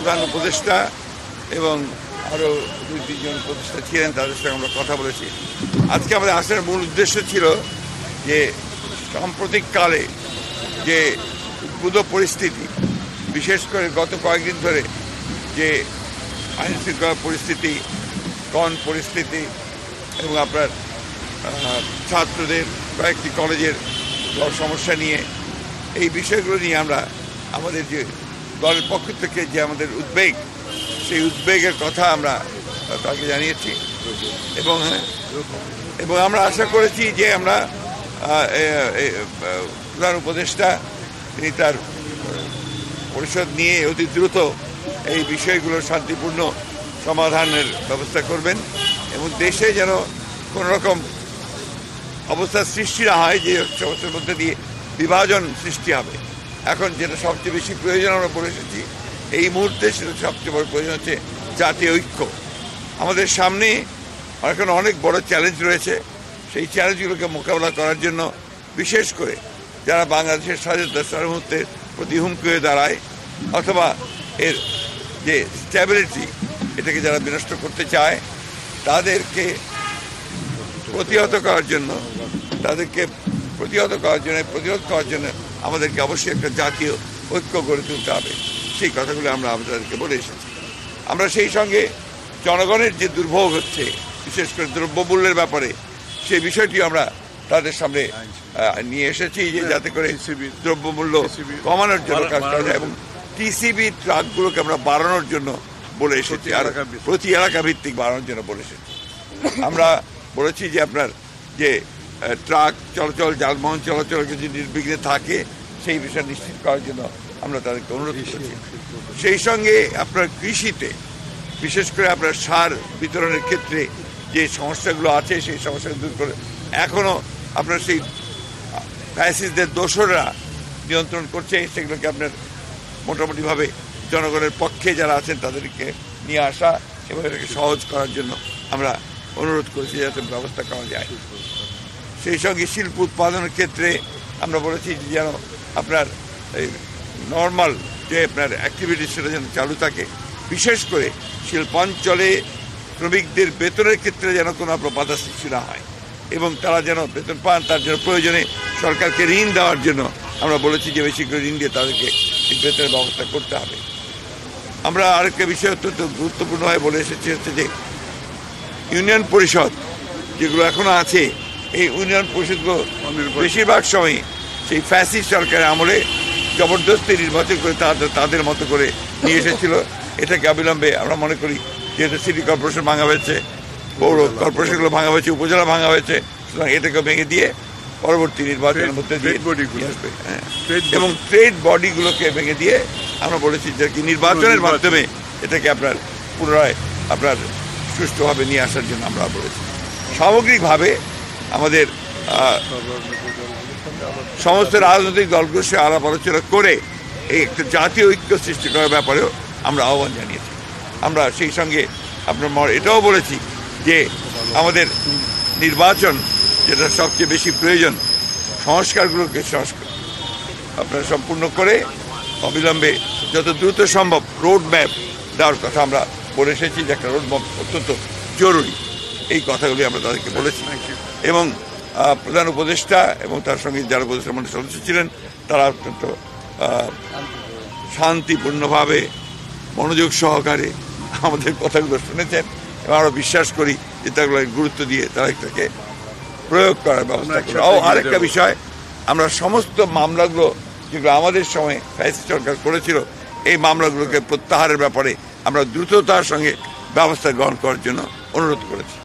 প্রধান উপদেষ্টা এবং আরও 2-3 জন উপদেষ্টা ছিলেন, তাদের সঙ্গে আমরা কথা বলেছি। আজকে আমাদের আসার মূল উদ্দেশ্য ছিল যে সাম্প্রতিককালে যে উদ্ভূত পরিস্থিতি, বিশেষ করে গত কয়েকদিন ধরে যে আইন শৃঙ্খলা পরিস্থিতি, পরিস্থিতি এবং আপনার ছাত্রদের কয়েকটি কলেজের সমস্যা নিয়ে, এই বিষয়গুলো নিয়ে আমরা আমাদের যে দলের পক্ষ থেকে যে আমাদের উদ্বেগ, সেই উদ্বেগের কথা আমরা তাকে জানিয়েছি এবং আমরা আশা করেছি যে আমরা প্রধান উপদেষ্টা তিনি তার পরিষদ নিয়ে অতি দ্রুত এই বিষয়গুলোর শান্তিপূর্ণ সমাধানের ব্যবস্থা করবেন এবং দেশে যেন কোনো রকম অবস্থার সৃষ্টি না হয় যে সমস্যার মধ্যে দিয়ে বিভাজন সৃষ্টি হবে। এখন যেটা সবচেয়ে বেশি প্রয়োজন আমরা বলে এসেছি এই মুহূর্তে, সেটা সবচেয়ে বড় প্রয়োজন হচ্ছে জাতীয় ঐক্য। আমাদের সামনে এখন অনেক বড় চ্যালেঞ্জ রয়েছে। সেই চ্যালেঞ্জগুলোকে মোকাবেলা করার জন্য বিশেষ করে যারা বাংলাদেশের স্বাধীনতা সার্বভৌমত্বের প্রতি হুমকি হয়ে দাঁড়ায় অথবা এর যে স্ট্যাবিলিটি, এটাকে যারা বিনষ্ট করতে চায়, তাদেরকে প্রতিহত করার জন্য প্রতিরোধ করার জন্য আমাদেরকে অবশ্যই একটা জাতীয় ঐক্য গড়ে তুলতে হবে। সেই কথাগুলো আমরা আপনাদেরকে বলে এসেছি। আমরা সেই সঙ্গে জনগণের যে দুর্ভোগ হচ্ছে, বিশেষ করে দ্রব্যমূল্যের ব্যাপারে, সেই বিষয়টি আমরা তাদের সামনে নিয়ে এসেছি যে যাতে করে দ্রব্যমূল্য কমানোর জন্য কাজ করা যায় এবং টিসিবি ট্রাকগুলোকে আমরা বাড়ানোর জন্য বলে এসেছি, আর প্রতি এলাকা ভিত্তিক বাড়ানোর জন্য বলে এসেছি। আমরা বলেছি যে আপনার যে ট্রাক চলাচল, যানবাহন চলাচল যদি নির্বিঘ্নে থাকে সেই বিষয় নিশ্চিত করার জন্য আমরা তাদেরকে অনুরোধ করেছি। সেই সঙ্গে আপনার কৃষিতে বিশেষ করে আপনার সার বিতরণের ক্ষেত্রে যে সমস্যাগুলো আছে সেই সমস্যাগুলো দূর করে, এখনও আপনার সেই ফ্যাসিস্টদের দোসররা নিয়ন্ত্রণ করছে, সেগুলোকে আপনার মোটামুটিভাবে জনগণের পক্ষে যারা আছেন তাদেরকে নিয়ে আসা এবং এটাকে সহজ করার জন্য আমরা অনুরোধ করেছি যাতে ব্যবস্থা করা যায়। সেই সঙ্গে শিল্প উৎপাদনের ক্ষেত্রে আমরা বলেছি যে যেন আপনার এই নর্মাল যে আপনার অ্যাক্টিভিটি সেটা যেন চালু থাকে, বিশেষ করে শিল্পাঞ্চলে শ্রমিকদের বেতনের ক্ষেত্রে যেন কোনো বাধা সৃষ্টি না হয় এবং তারা যেন বেতন পান, তার জন্য প্রয়োজনে সরকারকে ঋণ দেওয়ার জন্য আমরা বলেছি যে বেশি করে ঋণ দিয়ে তাদেরকে এই বেতনের ব্যবস্থা করতে হবে। আমরা আরেকটা বিষয় অত্যন্ত গুরুত্বপূর্ণভাবে বলে এসেছি হচ্ছে যে ইউনিয়ন পরিষদ যেগুলো এখনও আছে, এই ইউনিয়ন পরিষদগুলো বেশিরভাগ সময় সেই ফ্যাসিস্ট সরকারের আমলে জবরদস্তি নির্বাচন করে তাদের মতো করে নিয়ে এসেছিল। এটাকে অবিলম্বে আমরা মনে করি, যেহেতু সিটি কর্পোরেশন ভাঙা হয়েছে, পৌর কর্পোরেশনগুলো ভাঙা হয়েছে, উপজেলা ভাঙা হয়েছে, সুতরাং এটাকে ভেঙে দিয়ে পরবর্তী নির্বাচনের মধ্যে দিয়ে আসবে এবং ট্রেড বডিগুলোকে ভেঙে দিয়ে আমরা বলেছি যে কি নির্বাচনের মাধ্যমে এটাকে আপনার পুনরায় আপনার সুষ্ঠুভাবে নিয়ে আসার জন্য আমরা বলেছি। সামগ্রিকভাবে আমাদের সমস্ত রাজনৈতিক দলগুলোর সাথে আলাপ আলোচনা করে এই একটা জাতীয় ঐক্য সৃষ্টি করার ব্যাপারেও আমরা আহ্বান জানিয়েছি। আমরা সেই সঙ্গে আপনার এটাও বলেছি যে আমাদের নির্বাচন যেটা সবচেয়ে বেশি প্রয়োজন, সংস্কারগুলোকে আপনার সম্পূর্ণ করে অবিলম্বে যত দ্রুত সম্ভব রোড ম্যাপ দেওয়ার কথা আমরা বলে এসেছি যে একটা রোড ম্যাপ অত্যন্ত জরুরি। এই কথাগুলি আমরা তাদেরকে বলেছি এবং প্রধান উপদেষ্টা এবং তার সঙ্গে যারা উপদেষ্টা মন্ডলীর সদস্য ছিলেন তারা অত্যন্ত শান্তিপূর্ণভাবে মনোযোগ সহকারে আমাদের কথাগুলো শুনেছেন এবং আমরা বিশ্বাস করি যে তাগুলো গুরুত্ব দিয়ে তারা এটাকে প্রয়োগ করার ব্যবস্থা করে। আরেকটা বিষয়, আমরা সমস্ত মামলাগুলো যেগুলো আমাদের সময় ফ্যাসিস্ট সরকার করেছিল, এই মামলাগুলোকে প্রত্যাহারের ব্যাপারে আমরা দ্রুততার সঙ্গে ব্যবস্থা গ্রহণ করার জন্য অনুরোধ করেছি।